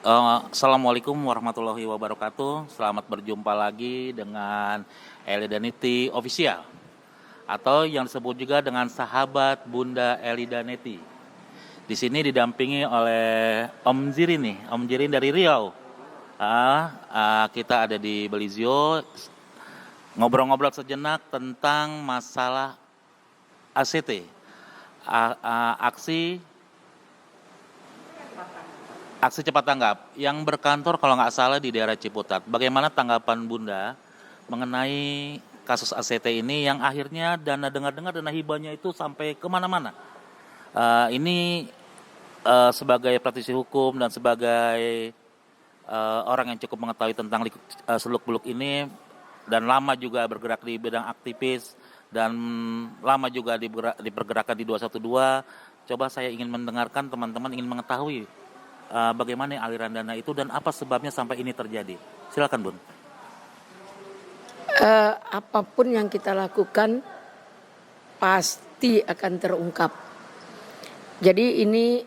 Assalamualaikum warahmatullahi wabarakatuh. Selamat berjumpa lagi dengan Elidaneti Official atau yang disebut juga dengan sahabat Bunda Elidaneti. Di sini didampingi oleh Om Jirin nih, Om Jirin dari Riau. Kita ada di Belizio ngobrol-ngobrol sejenak tentang masalah ACT, aksi cepat tanggap yang berkantor kalau nggak salah di daerah Ciputat. Bagaimana tanggapan Bunda mengenai kasus ACT ini yang akhirnya dengar-dengar dana hibahnya itu sampai kemana-mana? Ini sebagai praktisi hukum dan sebagai orang yang cukup mengetahui tentang seluk-beluk ini dan lama juga bergerak di bidang aktivis dan lama juga di pergerakan di 212. Coba saya ingin mendengarkan, teman-teman ingin mengetahui bagaimana aliran dana itu dan apa sebabnya sampai ini terjadi. Silakan Bun. Apapun yang kita lakukan pasti akan terungkap. Jadi ini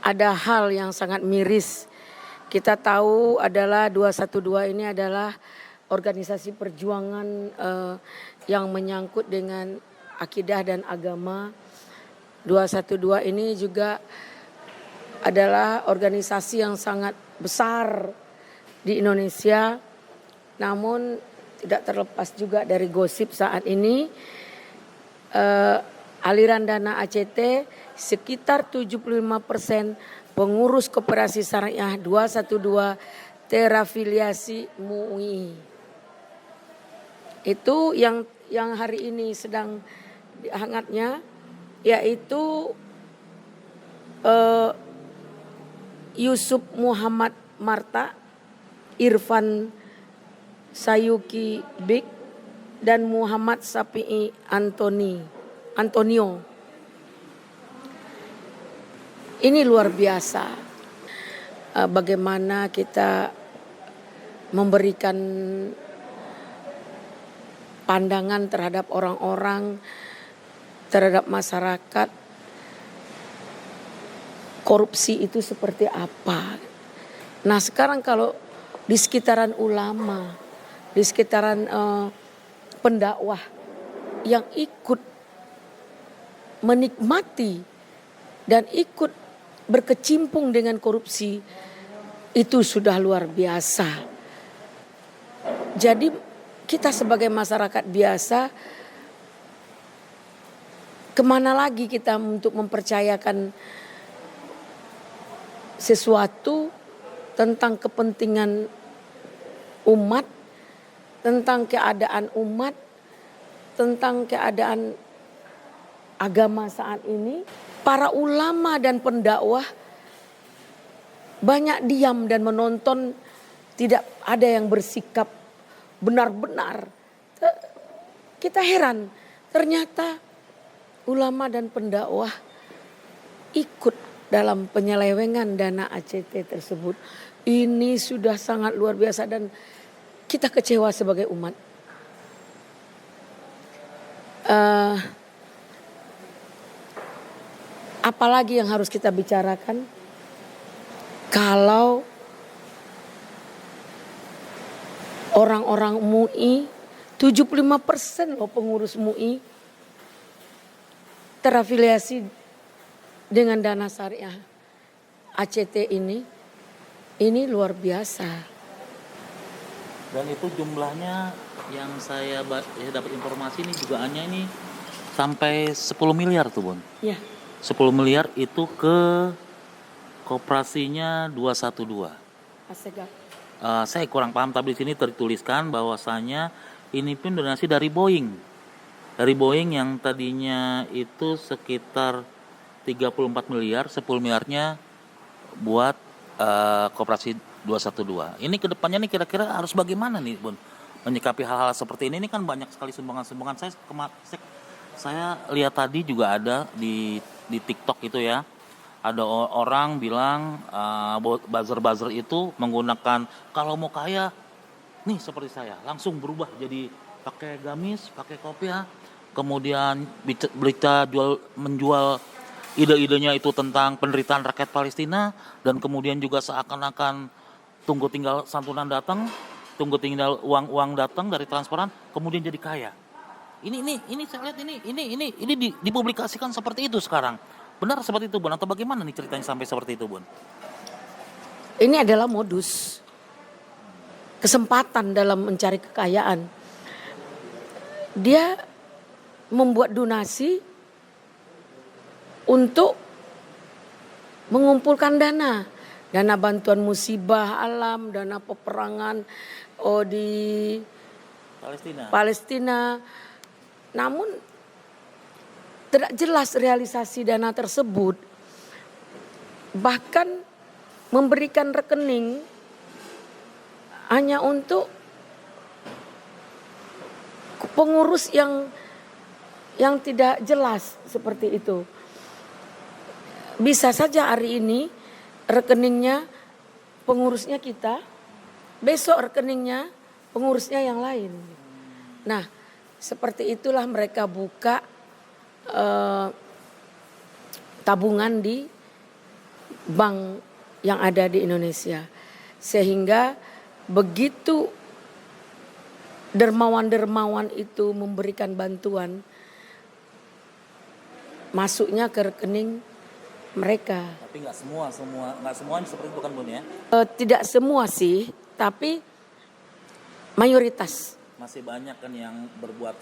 ada hal yang sangat miris. Kita tahu adalah 212 ini adalah organisasi perjuangan yang menyangkut dengan akidah dan agama. 212 ini juga adalah organisasi yang sangat besar di Indonesia, namun tidak terlepas juga dari gosip saat ini aliran dana ACT sekitar 75% pengurus koperasi syariah 212 terafiliasi MUI. Itu yang hari ini sedang hangatnya, yaitu Yusuf Muhammad Marta, Irfan Sayuki Big, dan Muhammad Sapi'i Antonio. Ini luar biasa. Bagaimana kita memberikan pandangan terhadap orang-orang, terhadap masyarakat, korupsi itu seperti apa. Nah sekarang kalau di sekitaran ulama, di sekitaran pendakwah yang ikut menikmati dan ikut berkecimpung dengan korupsi, itu sudah luar biasa. Jadi kita sebagai masyarakat biasa, kemana lagi kita untuk mempercayakan sesuatu tentang kepentingan umat, tentang keadaan umat, tentang keadaan agama saat ini. Para ulama dan pendakwah banyak diam dan menonton, tidak ada yang bersikap benar-benar. Kita heran, ternyata ulama dan pendakwah ikut dalam penyelewengan dana ACT tersebut. Ini sudah sangat luar biasa dan kita kecewa sebagai umat. Apalagi yang harus kita bicarakan kalau orang-orang MUI, 75% loh pengurus MUI terafiliasi dengan dana syariah ACT ini luar biasa. Dan itu jumlahnya yang saya dapat informasi ini juga hanya ini sampai 10 miliar tuh Bun. Ya. 10 miliar itu ke koperasinya 212. Asegaf. Saya kurang paham, tapi di sini tertuliskan bahwasanya ini pun donasi dari Boeing. Dari Boeing yang tadinya itu sekitar 34 miliar, 10 miliarnya buat koperasi 212. Ini kedepannya nih kira-kira harus bagaimana nih Bun menyikapi hal-hal seperti ini? Ini kan banyak sekali sumbangan-sumbangan. Saya lihat tadi juga ada di TikTok itu ya. Ada orang bilang buzzer-buzzer itu menggunakan kalau mau kaya nih seperti saya langsung berubah jadi pakai gamis, pakai kopiah, kemudian berita menjual ide-idenya itu tentang penderitaan rakyat Palestina, dan kemudian juga seakan-akan tunggu tinggal santunan datang, tunggu tinggal uang datang dari transparan, kemudian jadi kaya. Ini saya lihat ini dipublikasikan seperti itu sekarang. Benar seperti itu, Bun, atau bagaimana nih ceritanya sampai seperti itu, Bun? Ini adalah modus, kesempatan dalam mencari kekayaan. Dia membuat donasi untuk mengumpulkan dana bantuan musibah alam, dana peperangan di Palestina. Namun tidak jelas realisasi dana tersebut. Bahkan memberikan rekening hanya untuk pengurus yang tidak jelas seperti itu. Bisa saja hari ini rekeningnya pengurusnya kita, besok rekeningnya pengurusnya yang lain. Nah, seperti itulah mereka buka tabungan di bank yang ada di Indonesia. Sehingga begitu dermawan-dermawan itu memberikan bantuan, masuknya ke rekening mereka. Tapi nggak semuanya seperti itu kan, Bun, ya? Tidak semua sih, tapi mayoritas. Masih banyak kan yang berbuat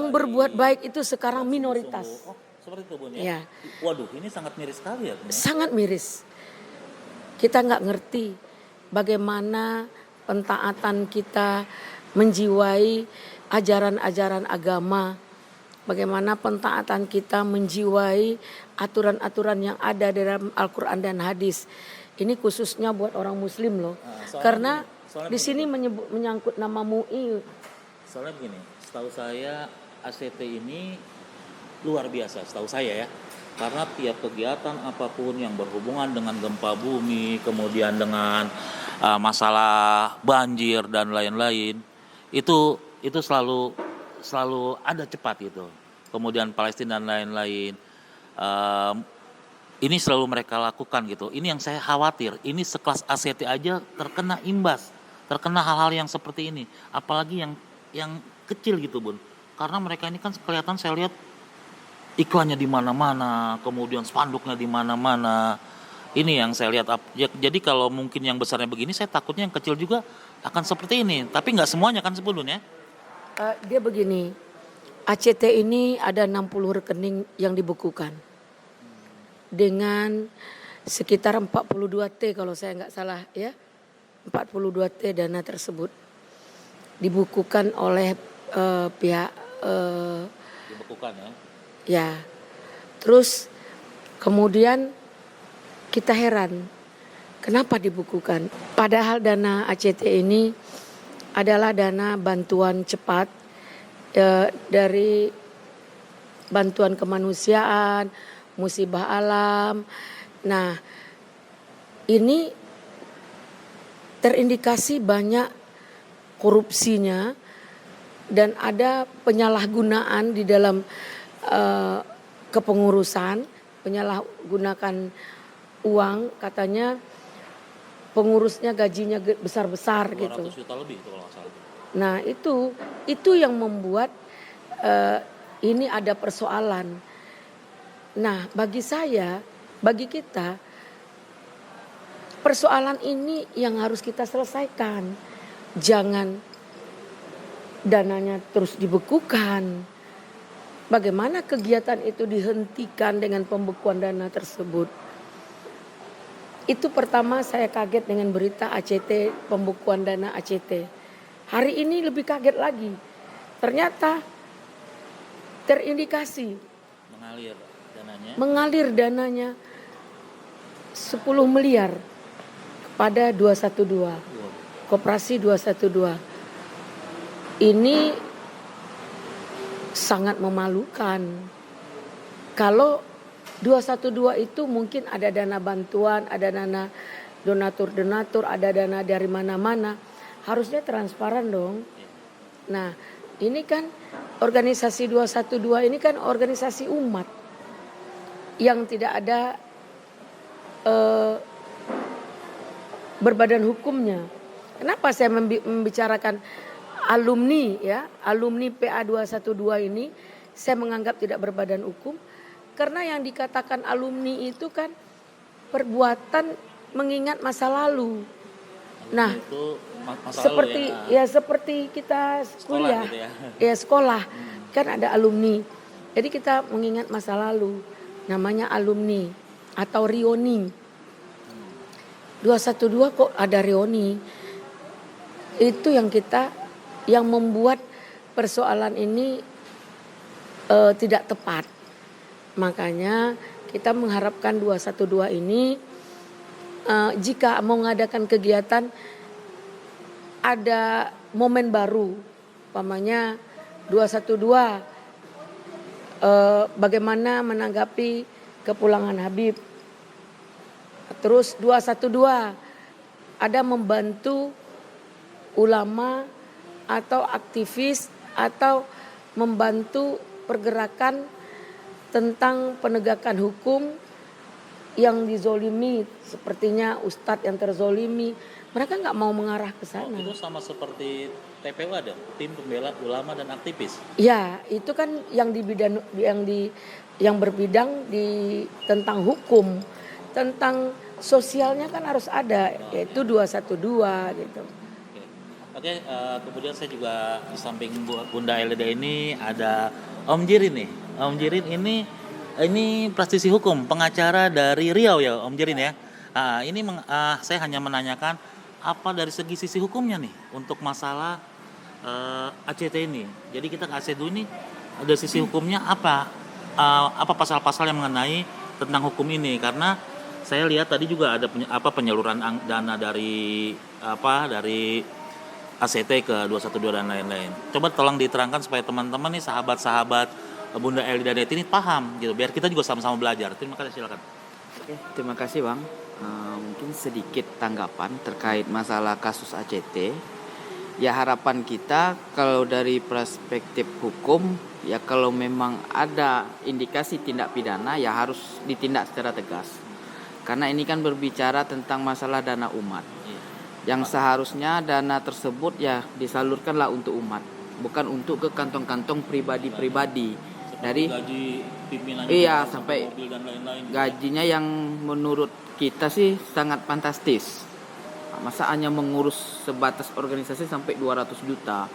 berbuat baik itu sekarang minoritas. Oh, seperti itu, Bun, ya? Ya. Waduh, ini sangat miris sekali ya, Bun. Sangat miris. Kita nggak ngerti bagaimana pentaatan kita menjiwai ajaran-ajaran agama, bagaimana pentaatan kita menjiwai aturan-aturan yang ada dalam Al-Quran dan hadis. Ini khususnya buat orang Muslim loh, karena di sini menyangkut nama MUI. Soalnya begini, setahu saya ACT ini luar biasa, setahu saya ya. Karena tiap kegiatan apapun yang berhubungan dengan gempa bumi, kemudian dengan masalah banjir dan lain-lain, itu selalu ada cepat gitu. Kemudian Palestina dan lain-lain, ini selalu mereka lakukan gitu. Ini yang saya khawatir. Ini sekelas ACT aja terkena imbas, terkena hal-hal yang seperti ini. Apalagi yang kecil gitu, Bun. Karena mereka ini kan kelihatan, saya lihat iklannya di mana-mana, kemudian spanduknya di mana-mana. Ini yang saya lihat. Jadi kalau mungkin yang besarnya begini, saya takutnya yang kecil juga akan seperti ini. Tapi nggak semuanya kan, Bun, ya? Dia begini, ACT ini ada 60 rekening yang dibukukan. Dengan sekitar 42T kalau saya nggak salah ya. 42T dana tersebut dibukukan oleh pihak dibukukan ya. Ya, terus kemudian kita heran kenapa dibukukan. Padahal dana ACT ini adalah dana bantuan cepat dari bantuan kemanusiaan, musibah alam. Nah, ini terindikasi banyak korupsinya dan ada penyalahgunaan di dalam kepengurusan, penyalahgunakan uang, katanya pengurusnya gajinya besar-besar gitu. 200 juta lebih itu kalau nggak salah. Nah itu yang membuat ini ada persoalan. Nah bagi saya, bagi kita, persoalan ini yang harus kita selesaikan. Jangan dananya terus dibekukan. Bagaimana kegiatan itu dihentikan dengan pembekuan dana tersebut? Itu pertama saya kaget dengan berita ACT, pembekuan dana ACT. Hari ini lebih kaget lagi. Ternyata terindikasi mengalir dananya 10 miliar kepada 212. Koperasi 212. Ini sangat memalukan. Kalau 212 itu mungkin ada dana bantuan, ada dana donatur, ada dana dari mana-mana. Harusnya transparan dong. Nah, ini kan organisasi 212 ini kan organisasi umat. yang tidak ada berbadan hukumnya. Kenapa saya membicarakan alumni ya, alumni PA 212 ini saya menganggap tidak berbadan hukum karena yang dikatakan alumni itu kan perbuatan mengingat masa lalu. Nah, Itu masa seperti lalu ya. seperti kita kuliah, Gitu ya. ya sekolah kan ada alumni. Jadi kita mengingat masa lalu, namanya alumni atau reuni. 212 kok ada reuni? Itu yang membuat persoalan ini tidak tepat. Makanya kita mengharapkan 212 ini jika mau mengadakan kegiatan ada momen baru, umpamanya 212 bagaimana menanggapi kepulangan Habib. Terus 212 ada membantu ulama atau aktivis atau membantu pergerakan tentang penegakan hukum yang dizolimi, sepertinya ustadz yang terzolimi, mereka nggak mau mengarah ke sana. Itu sama seperti TPU ada, tim pembela ulama dan aktivis. Ya, itu kan yang berbidang di tentang hukum, tentang sosialnya kan harus ada, yaitu 212 gitu. Oke, kemudian saya juga di samping Bunda Elida ini ada Om Jirin nih. Om Jirin ini praktisi hukum, pengacara dari Riau ya, Om Jirin ya. Saya hanya menanyakan apa dari sisi hukumnya nih untuk masalah ACT ini. Jadi kita kasih dulu nih dari sisi hukumnya apa pasal-pasal yang mengenai tentang hukum ini, karena saya lihat tadi juga ada penyaluran dana dari ACT ke 212 dan lain-lain. Coba tolong diterangkan supaya teman-teman nih sahabat-sahabat Bunda Elida Neti ini paham gitu, biar kita juga sama-sama belajar. Terima kasih, silakan. Oke, terima kasih Bang. Mungkin sedikit tanggapan terkait masalah kasus ACT. Ya harapan kita kalau dari perspektif hukum, ya kalau memang ada indikasi tindak pidana ya harus ditindak secara tegas. Karena ini kan berbicara tentang masalah dana umat. Yang seharusnya dana tersebut ya disalurkanlah untuk umat, bukan untuk ke kantong-kantong pribadi-pribadi. Dari gaji pimpinannya sampai mobil dan lain-lain. Gajinya yang menurut kita sih sangat fantastis. Masa hanya mengurus sebatas organisasi sampai 200 juta.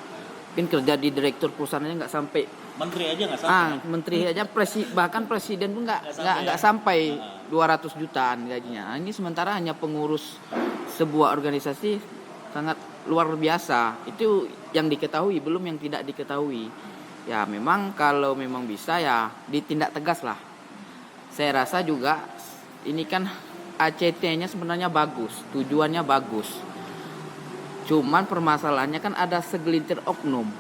Mungkin kerja di direktur perusahaannya nggak sampai. Menteri aja nggak sampai. Menteri aja bahkan presiden pun nggak sampai 200 jutaan gajinya. Ini sementara hanya pengurus sebuah organisasi sangat luar biasa. Itu yang diketahui, belum yang tidak diketahui. Ya memang kalau memang bisa ya ditindak tegas lah. Saya rasa juga ini kan ACT-nya sebenarnya bagus, tujuannya bagus. Cuman permasalahannya kan ada segelintir oknum.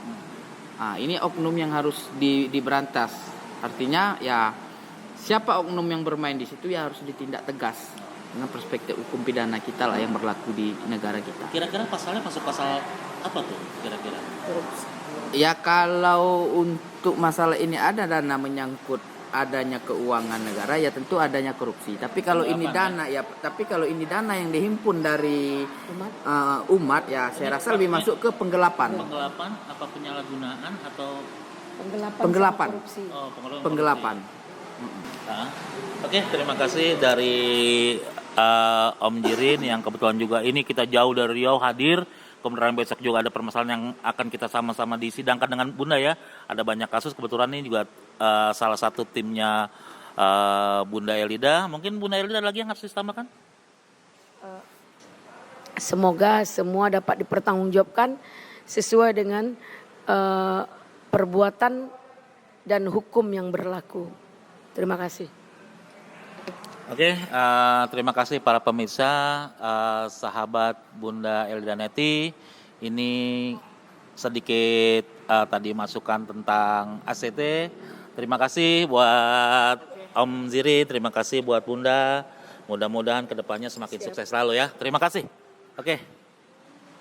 Ini oknum yang harus diberantas. Artinya ya siapa oknum yang bermain di situ ya harus ditindak tegas dengan perspektif hukum pidana kita lah yang berlaku di negara kita. Kira-kira pasalnya masuk pasal apa tuh kira-kira? Ya kalau untuk masalah ini ada dana menyangkut adanya keuangan negara ya tentu adanya korupsi. Tapi kalau ini dana yang dihimpun dari umat ya saya rasa lebih masuk ke penggelapan. Penggelapan apa penyalahgunaan atau penggelapan? Penggelapan. Oke, terima kasih dari Om Jirin yang kebetulan juga ini kita jauh dari Riau hadir. Kemudian besok juga ada permasalahan yang akan kita sama-sama disidangkan dengan Bunda ya. Ada banyak kasus, kebetulan ini juga salah satu timnya Bunda Elida. Mungkin Bunda Elida lagi yang harus ditambahkan? Semoga semua dapat dipertanggungjawabkan sesuai dengan perbuatan dan hukum yang berlaku. Terima kasih. Oke, terima kasih para pemirsa, sahabat Bunda Elida Neti. Ini sedikit tadi masukan tentang ACT. Terima kasih buat Om Ziri, terima kasih buat Bunda. Mudah-mudahan kedepannya semakin sukses selalu ya. Terima kasih. Oke.